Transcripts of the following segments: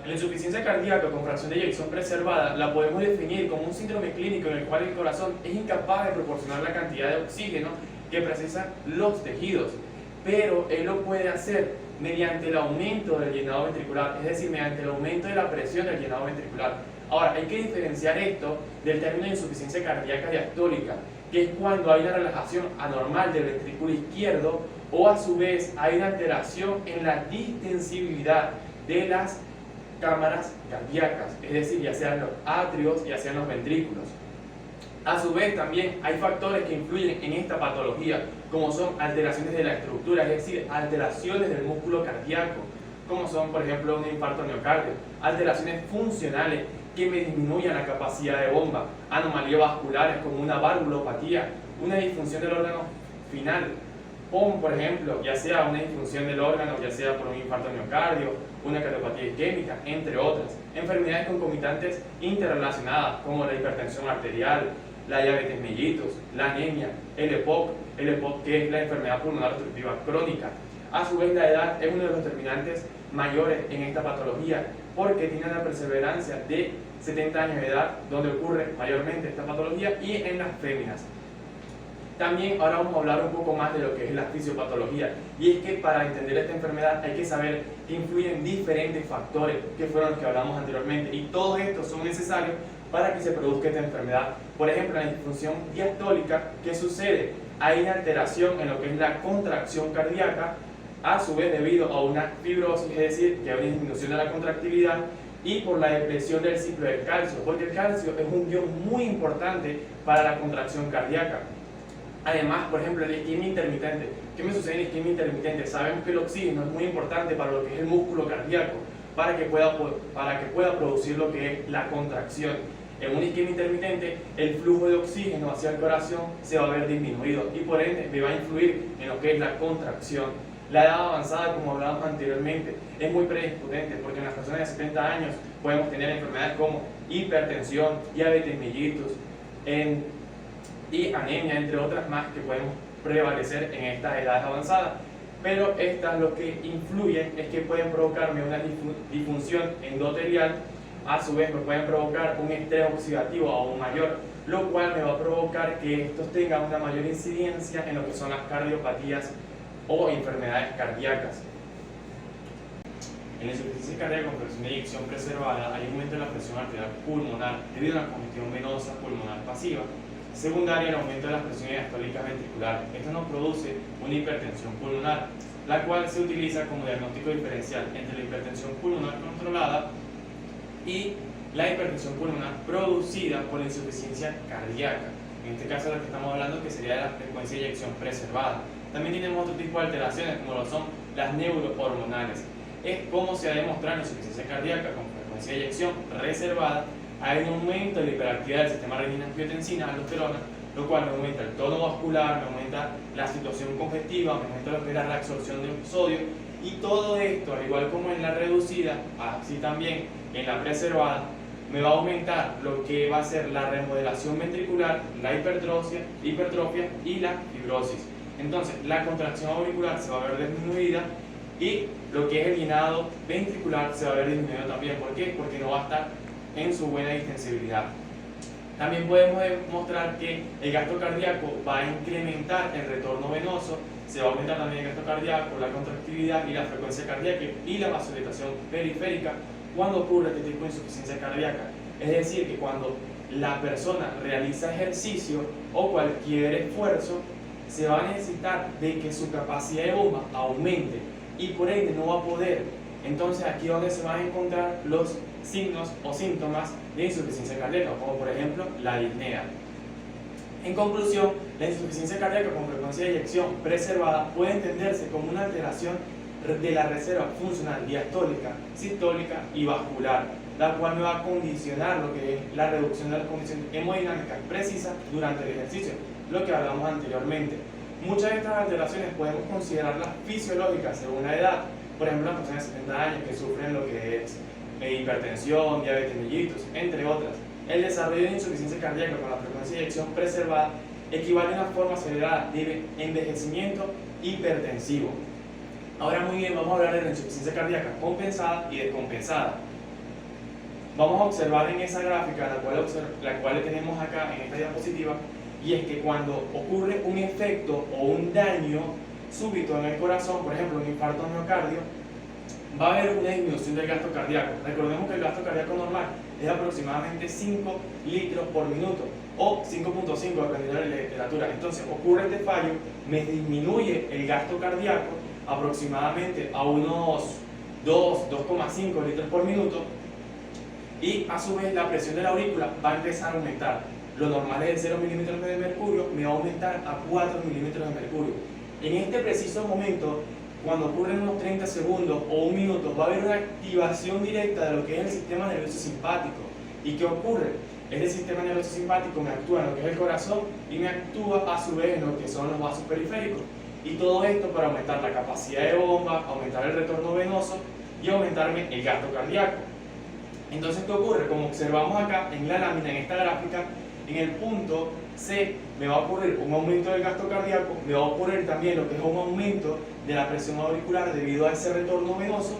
La insuficiencia cardíaca con fracción de eyección preservada la podemos definir como un síndrome clínico en el cual el corazón es incapaz de proporcionar la cantidad de oxígeno que precisan los tejidos, pero él lo puede hacer mediante el aumento del llenado ventricular, es decir, mediante el aumento de la presión del llenado ventricular. Ahora, hay que diferenciar esto del término de insuficiencia cardíaca diastólica, que es cuando hay una relajación anormal del ventrículo izquierdo o a su vez hay una alteración en la distensibilidad de las cámaras cardíacas, es decir, ya sean los atrios, ya sean los ventrículos. A su vez también hay factores que influyen en esta patología, como son alteraciones de la estructura, es decir, alteraciones del músculo cardíaco, como son por ejemplo un infarto miocardio, alteraciones funcionales que me disminuyan la capacidad de bomba, anomalías vasculares como una valvulopatía, una disfunción del órgano final, o por ejemplo, ya sea una disfunción del órgano, ya sea por un infarto miocardio, una cardiopatía isquémica, entre otras. Enfermedades concomitantes interrelacionadas como la hipertensión arterial, la diabetes mellitus, la anemia, el EPOC que es la enfermedad pulmonar obstructiva crónica. A su vez, la edad es uno de los determinantes mayores en esta patología porque tiene una perseverancia de 70 años de edad donde ocurre mayormente esta patología y en las féminas. También ahora vamos a hablar un poco más de lo que es la fisiopatología, y es que para entender esta enfermedad hay que saber que influyen diferentes factores que fueron los que hablamos anteriormente, y todos estos son necesarios para que se produzca esta enfermedad. Por ejemplo, la disfunción diastólica, ¿qué sucede? Hay una alteración en lo que es la contracción cardíaca, a su vez debido a una fibrosis, es decir, que hay una disminución de la contractilidad, y por la depresión del ciclo del calcio, porque el calcio es un ion muy importante para la contracción cardíaca. Además, por ejemplo, la isquemia intermitente. ¿Qué me sucede en la isquemia intermitente? Sabemos que el oxígeno es muy importante para lo que es el músculo cardíaco, para que pueda producir lo que es la contracción. En una isquemia intermitente, el flujo de oxígeno hacia el corazón se va a ver disminuido y por ende me va a influir en lo que es la contracción. La edad avanzada, como hablábamos anteriormente, es muy predisponente porque en las personas de 70 años podemos tener enfermedades como hipertensión, diabetes mellitus, y anemia, entre otras más que pueden prevalecer en estas edades avanzadas. Pero estas lo que influyen es que pueden provocarme una disfunción endotelial, a su vez me pueden provocar un estrés oxidativo aún mayor, lo cual me va a provocar que estos tengan una mayor incidencia en lo que son las cardiopatías o enfermedades cardíacas. En la insuficiencia cardíaca con fracción de eyección preservada hay aumento de la presión arterial pulmonar debido a una congestión venosa pulmonar pasiva. Secundaria, el aumento de las presiones diastólicas ventriculares. Esto nos produce una hipertensión pulmonar, la cual se utiliza como diagnóstico diferencial entre la hipertensión pulmonar controlada y la hipertensión pulmonar producida por la insuficiencia cardíaca. En este caso, lo que estamos hablando que sería de la frecuencia de eyección preservada. También tenemos otro tipo de alteraciones, como lo son las neurohormonales. Es como se ha demostrado en la insuficiencia cardíaca con frecuencia de eyección reservada. Hay un aumento de la hiperactividad del sistema renina-angiotensina, aldosterona, lo cual me aumenta el tono vascular, me aumenta la situación congestiva, me aumenta lo que es la reabsorción de sodio, y todo esto, al igual como en la reducida, así también en la preservada, me va a aumentar lo que va a ser la remodelación ventricular, la hipertrofia y la fibrosis. Entonces, la contracción auricular se va a ver disminuida y lo que es el llenado ventricular se va a ver disminuido también. ¿Por qué? Porque no va a estar en su buena distensibilidad. También podemos demostrar que el gasto cardíaco va a incrementar el retorno venoso, se va a aumentar también el gasto cardíaco, la contractividad y la frecuencia cardíaca y la vasodilatación periférica cuando ocurre este tipo de insuficiencia cardíaca. Es decir, que cuando la persona realiza ejercicio o cualquier esfuerzo, se va a necesitar de que su capacidad de bomba aumente y por ende no va a poder. Entonces aquí es donde se van a encontrar los signos o síntomas de insuficiencia cardíaca, como por ejemplo la disnea. En conclusión, la insuficiencia cardíaca con frecuencia de eyección preservada puede entenderse como una alteración de la reserva funcional diastólica, sistólica y vascular, la cual me va a condicionar lo que es la reducción de las condiciones hemodinámicas precisas durante el ejercicio, lo que hablamos anteriormente. Muchas de estas alteraciones podemos considerarlas fisiológicas según la edad. Por ejemplo, las personas de 70 años que sufren lo que es hipertensión, diabetes mellitus, entre otras. El desarrollo de insuficiencia cardíaca con la frecuencia de eyección preservada equivale a una forma acelerada de envejecimiento hipertensivo. Ahora muy bien, vamos a hablar de la insuficiencia cardíaca compensada y descompensada. vamos a observar en esa gráfica, la cual tenemos acá en esta diapositiva, y es que cuando ocurre un efecto o un daño súbito en el corazón, por ejemplo un infarto de miocardio, va a haber una disminución del gasto cardíaco. Recordemos que el gasto cardíaco normal es aproximadamente 5 litros por minuto o 5.5 dependiendo de la literatura. Entonces ocurre este fallo, me disminuye el gasto cardíaco aproximadamente a unos 2,5 litros por minuto, y a su vez la presión de la aurícula va a empezar a aumentar. Lo normal es de 0 milímetros de mercurio, me va a aumentar a 4 milímetros de mercurio. En este preciso momento, cuando ocurren unos 30 segundos o un minuto, va a haber una activación directa de lo que es el sistema nervioso simpático. ¿Y qué ocurre? Este sistema nervioso simpático me actúa en lo que es el corazón y me actúa a su vez en lo que son los vasos periféricos. Y todo esto para aumentar la capacidad de bomba, aumentar el retorno venoso y aumentarme el gasto cardíaco. Entonces, ¿qué ocurre? Como observamos acá en la lámina, en esta gráfica, en el punto C me va a ocurrir un aumento del gasto cardíaco, me va a ocurrir también lo que es un aumento de la presión auricular debido a ese retorno venoso,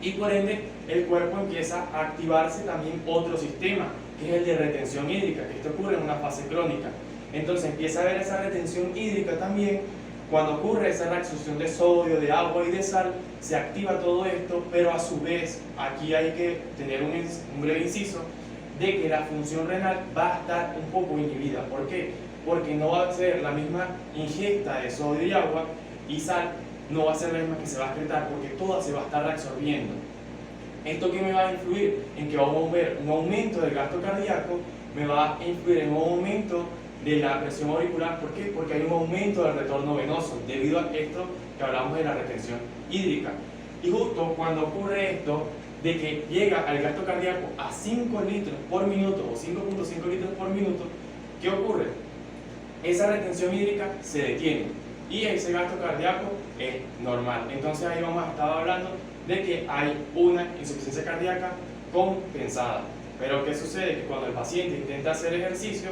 y por ende el cuerpo empieza a activarse también otro sistema, que es el de retención hídrica, que esto ocurre en una fase crónica. Entonces empieza a haber esa retención hídrica también. Cuando ocurre esa reabsorción de sodio, de agua y de sal, se activa todo esto, pero a su vez aquí hay que tener un breve inciso de que la función renal va a estar un poco inhibida. ¿Por qué? Porque no va a ser la misma ingesta de sodio y agua y sal, no va a ser la misma que se va a excretar, porque toda se va a estar reabsorbiendo. ¿Esto qué me va a influir? En que vamos a ver un aumento del gasto cardíaco, me va a influir en un aumento de la presión auricular. ¿Por qué? Porque hay un aumento del retorno venoso debido a esto que hablamos de la retención hídrica. Y justo cuando ocurre esto, de que llega al gasto cardíaco a 5 litros por minuto o 5.5 litros por minuto, ¿qué ocurre? Esa retención hídrica se detiene y ese gasto cardíaco es normal. Entonces ahí vamos a estar hablando de que hay una insuficiencia cardíaca compensada. Pero ¿qué sucede? Que cuando el paciente intenta hacer ejercicio,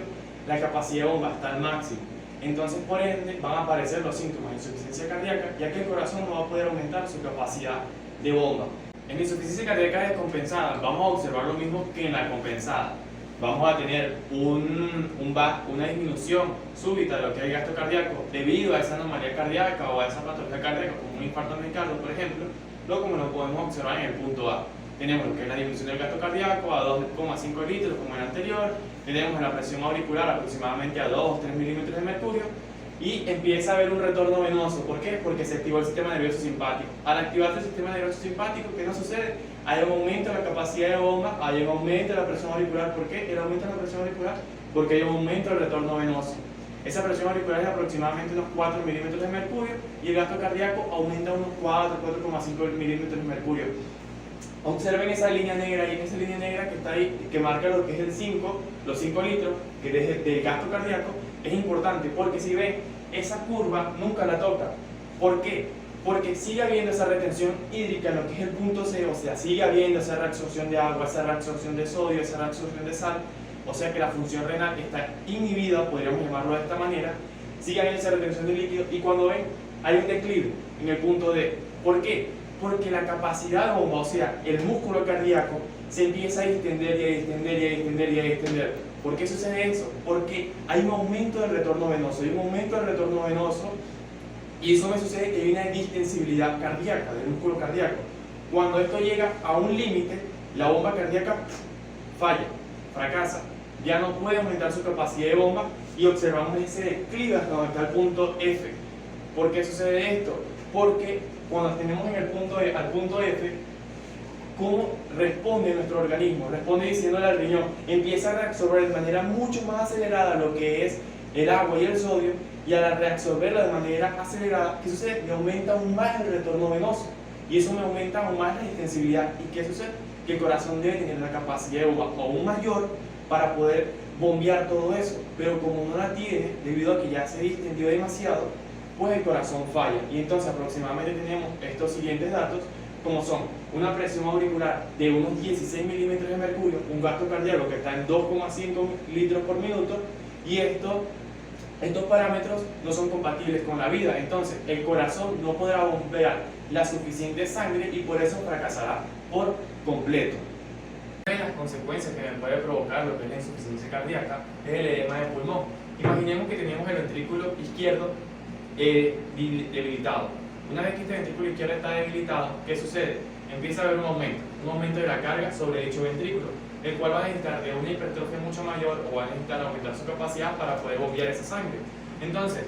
la capacidad de bomba está al máximo. Entonces, por ende, van a aparecer los síntomas de insuficiencia cardíaca, ya que el corazón no va a poder aumentar su capacidad de bomba. En la insuficiencia cardíaca descompensada vamos a observar lo mismo que en la compensada. Vamos a tener una disminución súbita de lo que es el gasto cardíaco debido a esa anomalía cardíaca o a esa patología cardíaca, como un infarto de miocardio, por ejemplo, como lo podemos observar en el punto A. Tenemos lo que es la disminución del gasto cardíaco a 2,5 litros como el anterior, tenemos la presión auricular aproximadamente a 2-3 milímetros de mercurio, y empieza a haber un retorno venoso. ¿Por qué? Porque se activó el sistema nervioso simpático. Al activarse el sistema nervioso simpático, ¿qué nos sucede? Hay un aumento de la capacidad de bomba, hay un aumento de la presión auricular. ¿Por qué? El aumento de la presión auricular, porque hay un aumento del retorno venoso. Esa presión auricular es aproximadamente unos 4 milímetros de mercurio y el gasto cardíaco aumenta a unos 4,5 milímetros de mercurio. Observen esa línea negra, y en esa línea negra que está ahí, que marca lo que es el 5, los 5 litros, que es del gasto cardíaco, es importante porque si ven, esa curva nunca la toca. ¿Por qué? Porque sigue habiendo esa retención hídrica en lo que es el punto C, o sea, sigue habiendo esa reabsorción de agua, esa reabsorción de sodio, esa reabsorción de sal, o sea que la función renal está inhibida, podríamos llamarlo de esta manera, sigue habiendo esa retención de líquido, y cuando ven, hay un declive en el punto D. ¿Por qué? Porque la capacidad de bomba, o sea, el músculo cardíaco, se empieza a distender y a distender y a distender y a distender. ¿Por qué sucede eso? Porque hay un aumento del retorno venoso, y eso me sucede que hay una distensibilidad cardíaca, del músculo cardíaco. Cuando esto llega a un límite, la bomba cardíaca falla, fracasa, ya no puede aumentar su capacidad de bomba y observamos ese declive hasta donde está el punto F. ¿Por qué sucede esto? Porque cuando tenemos en el punto E al punto F, ¿cómo responde nuestro organismo? Responde diciéndole al riñón, empieza a reabsorber de manera mucho más acelerada lo que es el agua y el sodio, y al reabsorberla de manera acelerada, ¿qué sucede? Me aumenta aún más el retorno venoso, y eso me aumenta aún más la distensibilidad. ¿Y qué sucede? Que el corazón debe tener la capacidad de bomba aún mayor para poder bombear todo eso, pero como no la tiene, debido a que ya se distendió demasiado, pues el corazón falla. Y entonces aproximadamente tenemos estos siguientes datos, como son una presión auricular de unos 16 milímetros de mercurio, un gasto cardíaco que está en 2,5 litros por minuto, y estos parámetros no son compatibles con la vida. Entonces el corazón no podrá bombear la suficiente sangre y por eso fracasará por completo. Una de las consecuencias que me puede provocar lo que es la insuficiencia cardíaca es el edema de pulmón. Imaginemos que tenemos el ventrículo izquierdo debilitado. Una vez que este ventrículo izquierdo está debilitado, ¿qué sucede? Empieza a haber un aumento de la carga sobre dicho ventrículo, el cual va a necesitar de una hipertrofia mucho mayor o va a necesitar aumentar su capacidad para poder bombear esa sangre. Entonces,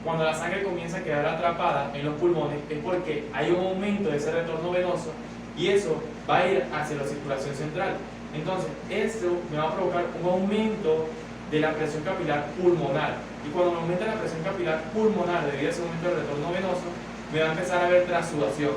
cuando la sangre comienza a quedar atrapada en los pulmones es porque hay un aumento de ese retorno venoso y eso va a ir hacia la circulación central. Entonces, esto me va a provocar un aumento de la presión capilar pulmonar. Y cuando me aumenta la presión capilar pulmonar debido a ese aumento del retorno venoso, me va a empezar a haber transudación.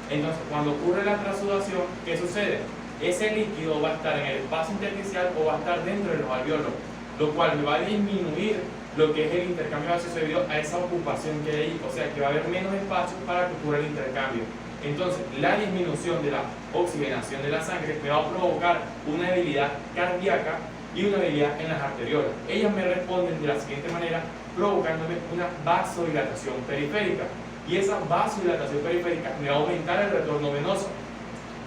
Entonces, cuando ocurre la transudación, ¿qué sucede? Ese líquido va a estar en el espacio intersticial o va a estar dentro de los alvéolos, lo cual me va a disminuir lo que es el intercambio gaseoso debido a esa ocupación que hay ahí, o sea que va a haber menos espacio para que ocurra el intercambio. Entonces, la disminución de la oxigenación de la sangre me va a provocar una debilidad cardíaca y una debilidad en las arteriolas. Ellas me responden de la siguiente manera, provocándome una vasodilatación periférica. Y esa vasodilatación periférica me va a aumentar el retorno venoso.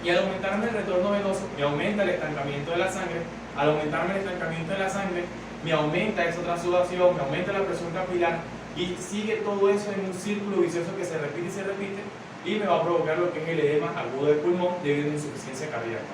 Y al aumentarme el retorno venoso, me aumenta el estancamiento de la sangre. Al aumentarme el estancamiento de la sangre, me aumenta esa transudación, me aumenta la presión capilar y sigue todo eso en un círculo vicioso que se repite y me va a provocar lo que es el edema agudo del pulmón debido a una insuficiencia cardíaca.